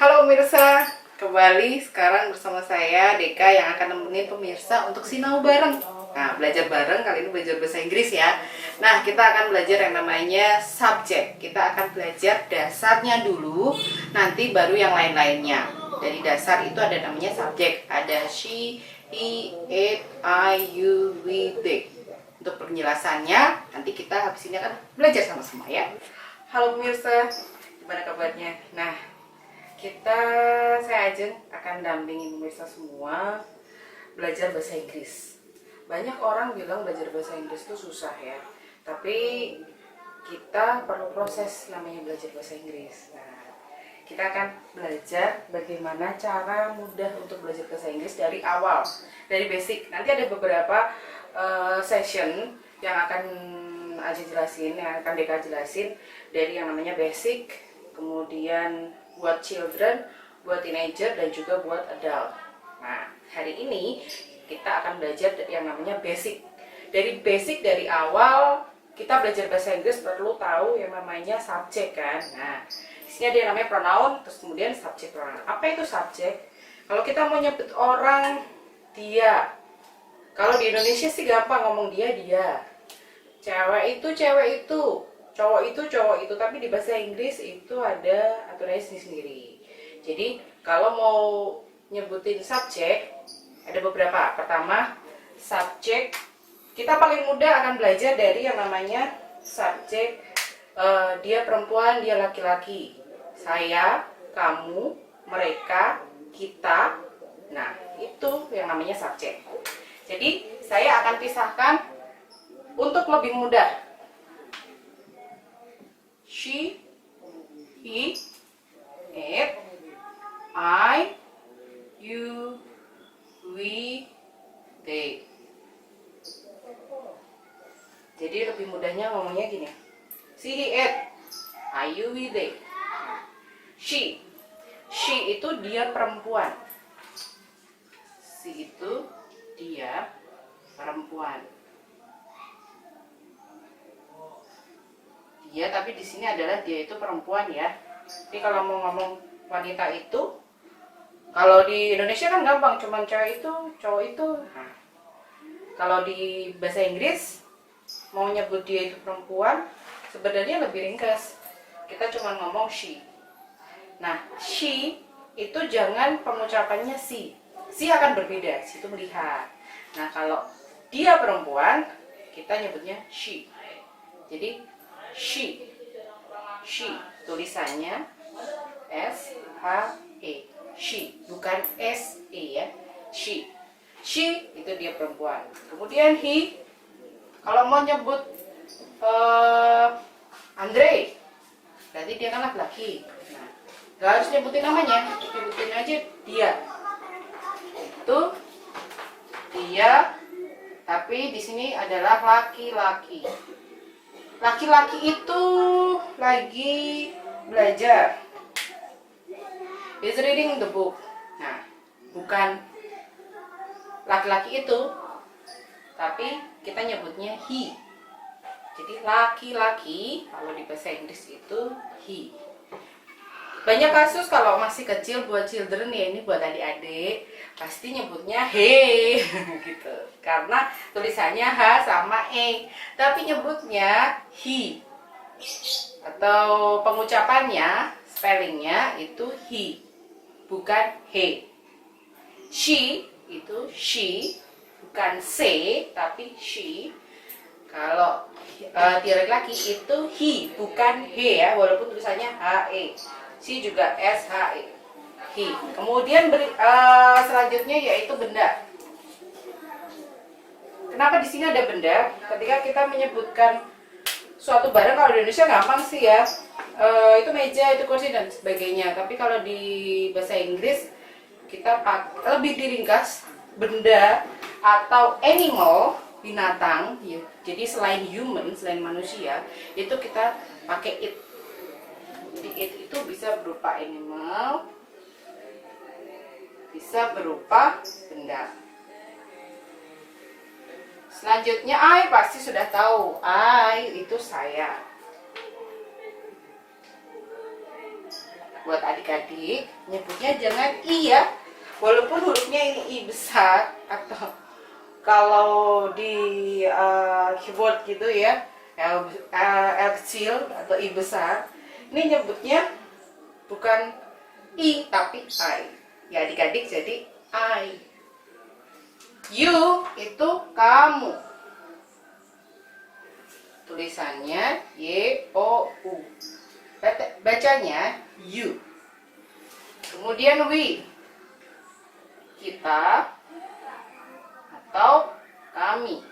Halo pemirsa, kembali sekarang bersama saya Deka yang akan nemenin pemirsa untuk sinau bareng. Nah, belajar bareng, kali ini belajar bahasa Inggris ya. Nah, kita akan belajar yang namanya subject. Kita akan belajar dasarnya dulu, nanti baru yang lain-lainnya. Dari dasar itu ada namanya subject. Ada she, he, it, I, you, we, they. Untuk penjelasannya, nanti kita habis ini akan belajar sama-sama ya. Halo pemirsa, gimana kabarnya? Nah, saya Ajeng akan dampingin pemirsa semua belajar bahasa Inggris. Banyak orang bilang belajar bahasa Inggris itu susah ya, tapi kita perlu proses namanya belajar bahasa Inggris. Nah, kita akan belajar bagaimana cara mudah untuk belajar bahasa Inggris dari awal, dari basic. Nanti ada beberapa session yang akan Ajeng jelasin, yang akan Deka jelasin dari yang namanya basic, kemudian buat children, buat teenager, dan juga buat adult. Nah, hari ini kita akan belajar yang namanya basic. Dari basic, dari awal kita belajar bahasa Inggris perlu tahu yang namanya subject kan. Nah, di sini ada yang namanya pronoun, terus kemudian subject pronoun. Apa itu subject? Kalau kita mau nyebut orang dia, kalau di Indonesia sih gampang ngomong dia. Cewek itu, cowok itu, tapi di bahasa Inggris itu ada aturannya sendiri. Jadi kalau mau nyebutin subjek ada beberapa. Pertama, subjek kita paling mudah akan belajar dari yang namanya subjek dia perempuan, dia laki-laki. Saya, kamu, mereka, kita. Nah, itu yang namanya subjek. Jadi saya akan pisahkan untuk lebih mudah. She, he, it, I, you, we, they. Jadi lebih mudahnya ngomongnya gini. She, he, it, I, you, we, they. She itu dia perempuan. She itu dia perempuan. Dia, tapi di sini adalah dia itu perempuan ya. Tapi kalau mau ngomong wanita itu, kalau di Indonesia kan gampang, cuman cewek itu, cowok itu. Nah, kalau di bahasa Inggris mau nyebut dia itu perempuan, sebenarnya lebih ringkas. Kita cuma ngomong she. Nah, she itu jangan pengucapannya si. Si akan berbeda, si itu melihat. Nah, kalau dia perempuan, kita nyebutnya she. Jadi she tulisannya S-H-E, she, bukan S-E ya, she itu dia perempuan. Kemudian he, kalau mau nyebut Andre, berarti dia kan laki-laki. Nah, gak harus nyebutin namanya, nyebutin aja dia. Itu dia, tapi di sini adalah laki-laki. Laki-laki itu lagi belajar. He's reading the book. Nah, bukan laki-laki itu, tapi kita nyebutnya he. Jadi laki-laki kalau di bahasa Inggris itu he. Banyak kasus kalau masih kecil buat children ya, ini buat adik-adik, pasti nyebutnya he gitu. Karena tulisannya H sama E, tapi nyebutnya he. Atau pengucapannya, spellingnya itu he, bukan he. She itu she, bukan C, tapi she. Kalau dia laki-laki itu he, bukan he ya, walaupun tulisannya H-E. She juga S-H-E. He. Kemudian selanjutnya yaitu benda. Kenapa di sini ada benda? Ketika kita menyebutkan suatu barang, kalau di Indonesia gampang sih ya, itu meja, itu kursi dan sebagainya. Tapi kalau di bahasa Inggris kita lebih diringkas benda atau animal, binatang. Ya. Jadi selain human, selain manusia, itu kita pakai it. Jadi it itu bisa berupa animal, bisa berupa benda. Selanjutnya I pasti sudah tahu. I itu saya. buat adik-adik nyebutnya jangan I ya, walaupun hurufnya ini I besar, atau kalau di keyboard gitu ya L kecil atau I besar, ini nyebutnya bukan I tapi I ya adik-adik, jadi I. You itu kamu, tulisannya Y-O-U, bacanya you. Kemudian we, kita atau kami.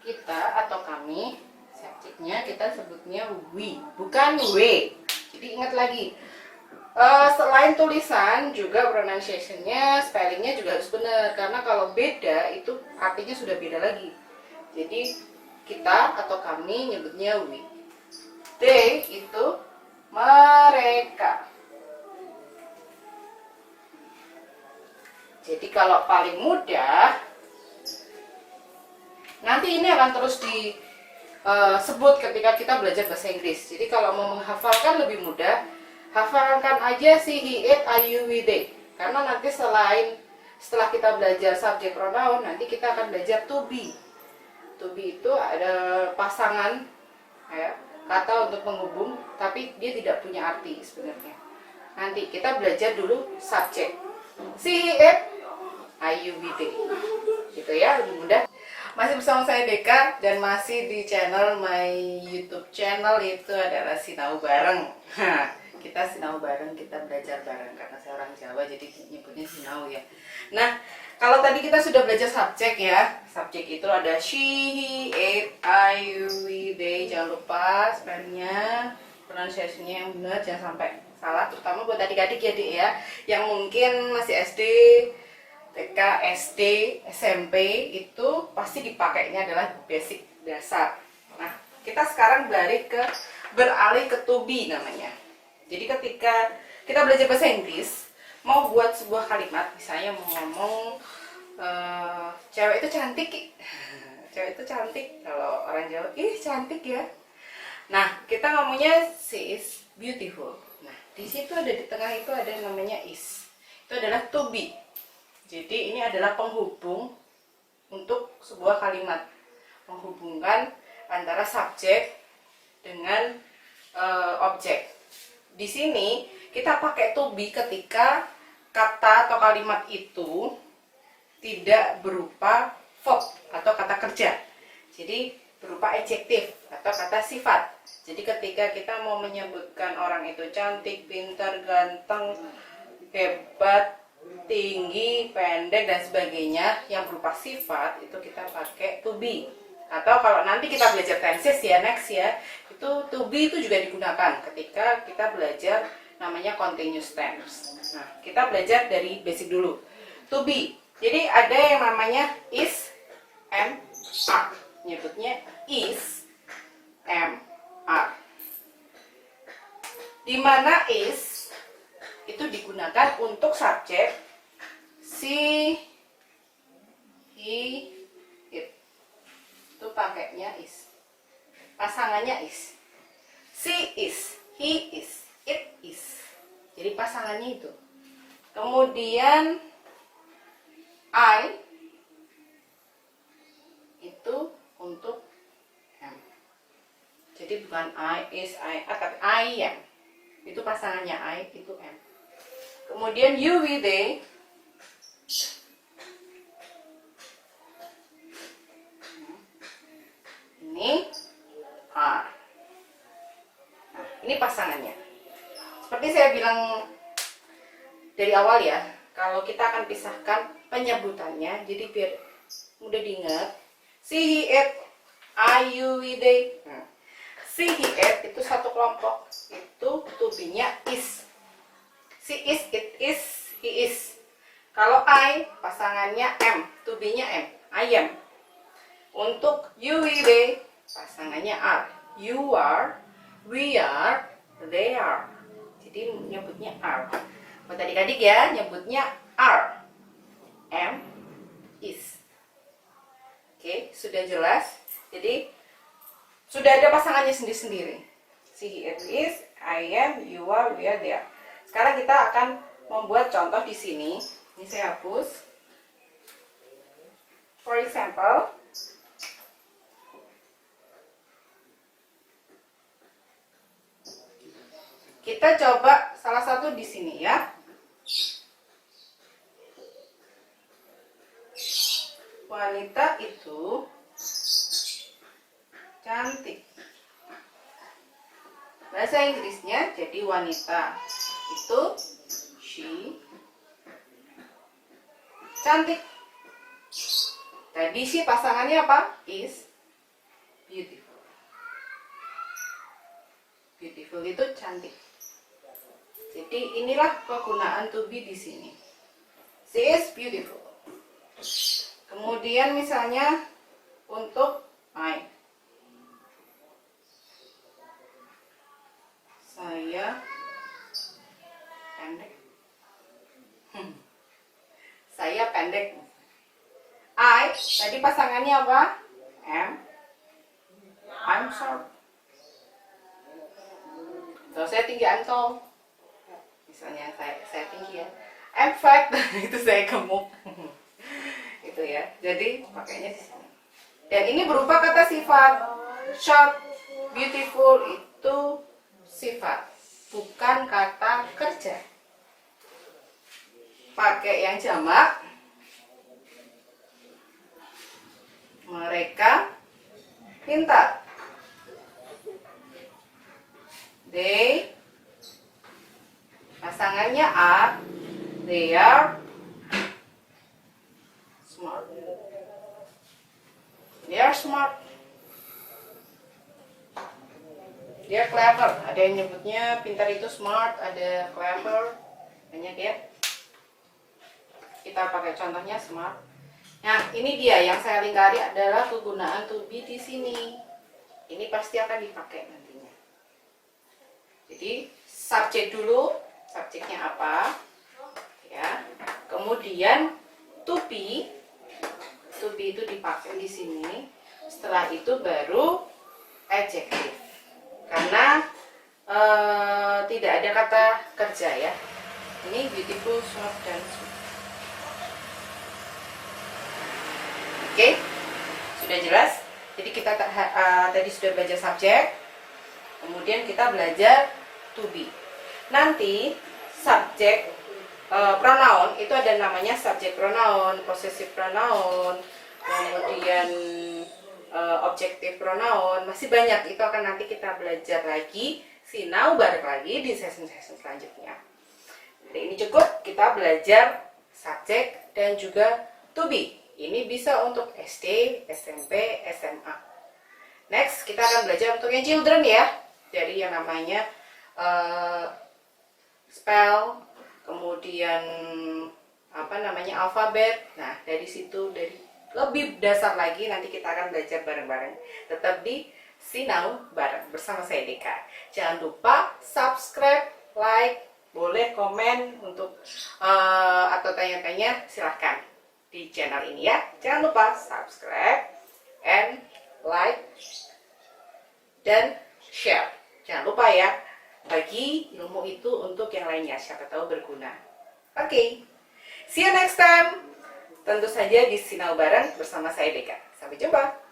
Kita atau kami, subjeknya kita sebutnya we, bukan we. Jadi ingat lagi, selain tulisan juga pronunciation-nya, spellingnya juga harus benar, karena kalau beda itu artinya sudah beda lagi. Jadi kita atau kami nyebutnya we. They itu mereka. Jadi kalau paling mudah, nanti ini akan terus disebut ketika kita belajar bahasa Inggris. Jadi kalau mau menghafalkan lebih mudah, hafalkan aja si he, it, I, you, we, they. Karena nanti setelah kita belajar subjek pronoun, nanti kita akan belajar to be. To be itu ada pasangan ya, kata untuk menghubung, tapi dia tidak punya arti sebenarnya. Nanti kita belajar dulu subjek. Si, he, it, I, you, we, they. Gitu ya, lebih mudah. Masih bersama saya Deka dan masih di channel my YouTube channel, itu adalah Sinau Bareng. Kita sinau bareng, kita belajar bareng, karena saya orang Jawa jadi nyebutnya sinau ya. Nah, kalau tadi kita sudah belajar subjek ya. Subjek itu ada she, he, it, I, you, we, they. Jangan lupa spellingnya, pronunciation-nya yang benar, jangan sampai salah, terutama buat adik-adik ya Dek ya, yang mungkin masih SD, TK, SD, SMP, itu pasti dipakainya adalah basic dasar. Nah, kita sekarang beralih ke to be namanya. Jadi ketika kita belajar bahasa Inggris, mau buat sebuah kalimat, misalnya mau ngomong cewek itu cantik, cewek itu cantik, kalau orang Jawa, ih cantik ya. Nah, kita ngomongnya she is beautiful. Nah, di situ ada, di tengah itu ada namanya is. Itu adalah to be. Jadi ini adalah penghubung untuk sebuah kalimat, menghubungkan antara subjek dengan objek. Di sini kita pakai to be ketika kata atau kalimat itu tidak berupa verb atau kata kerja. Jadi berupa adjektif atau kata sifat. Jadi ketika kita mau menyebutkan orang itu cantik, pintar, ganteng, hebat, tinggi, pendek dan sebagainya yang berupa sifat, itu kita pakai to be. Atau kalau nanti kita belajar tenses ya, next ya, itu to be itu juga digunakan ketika kita belajar namanya continuous tense. Nah, kita belajar dari basic dulu. To be. Jadi ada yang namanya is, am, are. Nyebutnya is, am, are. Di mana is itu digunakan untuk subjek she, he, it. Itu pakainya is. Pasangannya is. She is, he is, it is. Jadi pasangannya itu. Kemudian I itu untuk am. Jadi bukan I is, I are, tapi I am. Itu pasangannya I, itu am. Kemudian you, we, they. Ini are. Nah, ini pasangannya. Seperti saya bilang dari awal ya, kalau kita akan pisahkan penyebutannya, jadi biar mudah diingat. She, he, it, I, you, we, they. Nah, she, he, it itu satu kelompok, itu to be-nya is. She is, it is, he is. Kalau I, pasangannya am, to be-nya am, I am. Untuk you, we, they, pasangannya are. You are, we are, they are. Jadi nyebutnya are. Buat adik-adik ya, nyebutnya are, am, is. Oke, sudah jelas. Jadi sudah ada pasangannya sendiri-sendiri. She, he, it is, I am, you are, we are, they are. Sekarang kita akan membuat contoh di sini. Ini saya hapus. For example, kita coba salah satu di sini ya. Wanita itu cantik. Bahasa Inggrisnya jadi wanita itu she cantik. Tadi si pasangannya apa? Is beautiful. Beautiful itu cantik. Jadi inilah kegunaan to be di sini. She is beautiful. Kemudian misalnya untuk I, saya pendek. Saya pendek. I, tadi pasangannya apa? I'm short. So, saya tinggi, I'm tall. Misalnya saya tinggi ya. I'm fat, itu saya gemuk. Itu ya. Jadi pakainya di sini. Dan ini berupa kata sifat. Short, beautiful itu sifat, bukan kata kerja. Pakai yang jamak. Mereka pintar. They, pasangannya are, they are smart. They are smart. They are clever. Ada yang nyebutnya pintar itu smart, ada clever, banyak ya. Kita pakai contohnya smart. Nah, ini dia yang saya lingkari adalah kegunaan to be di sini. Ini pasti akan dipakai nantinya. Jadi, subjek dulu, subjeknya apa? Ya. Kemudian to be itu dipakai di sini. Setelah itu baru adjective. Karena tidak ada kata kerja ya. Ini beautiful, smart, dan sweet. Oke, sudah jelas. Jadi kita tadi sudah belajar subjek, kemudian kita belajar to be. Nanti subjek pronoun itu ada namanya subjek pronoun, possessive pronoun, kemudian objective pronoun, masih banyak. Itu akan nanti kita belajar lagi, sinau bareng lagi di session-session selanjutnya. Jadi ini cukup kita belajar subjek dan juga to be. Ini bisa untuk SD, SMP, SMA. Next, kita akan belajar untuk yang children ya. Jadi yang namanya spell, kemudian alfabet. Nah, dari situ, dari lebih dasar lagi nanti kita akan belajar bareng-bareng. Tetap di Sinau bareng bersama saya Deka. Jangan lupa subscribe, like, boleh komen untuk atau tanya-tanya, silahkan di channel ini ya. Jangan lupa subscribe and like dan share. Jangan lupa ya, bagi ilmu itu untuk yang lainnya, siapa tahu berguna. Oke, see you next time. Tentu saja di Sinau bareng bersama saya Deka. Sampai jumpa.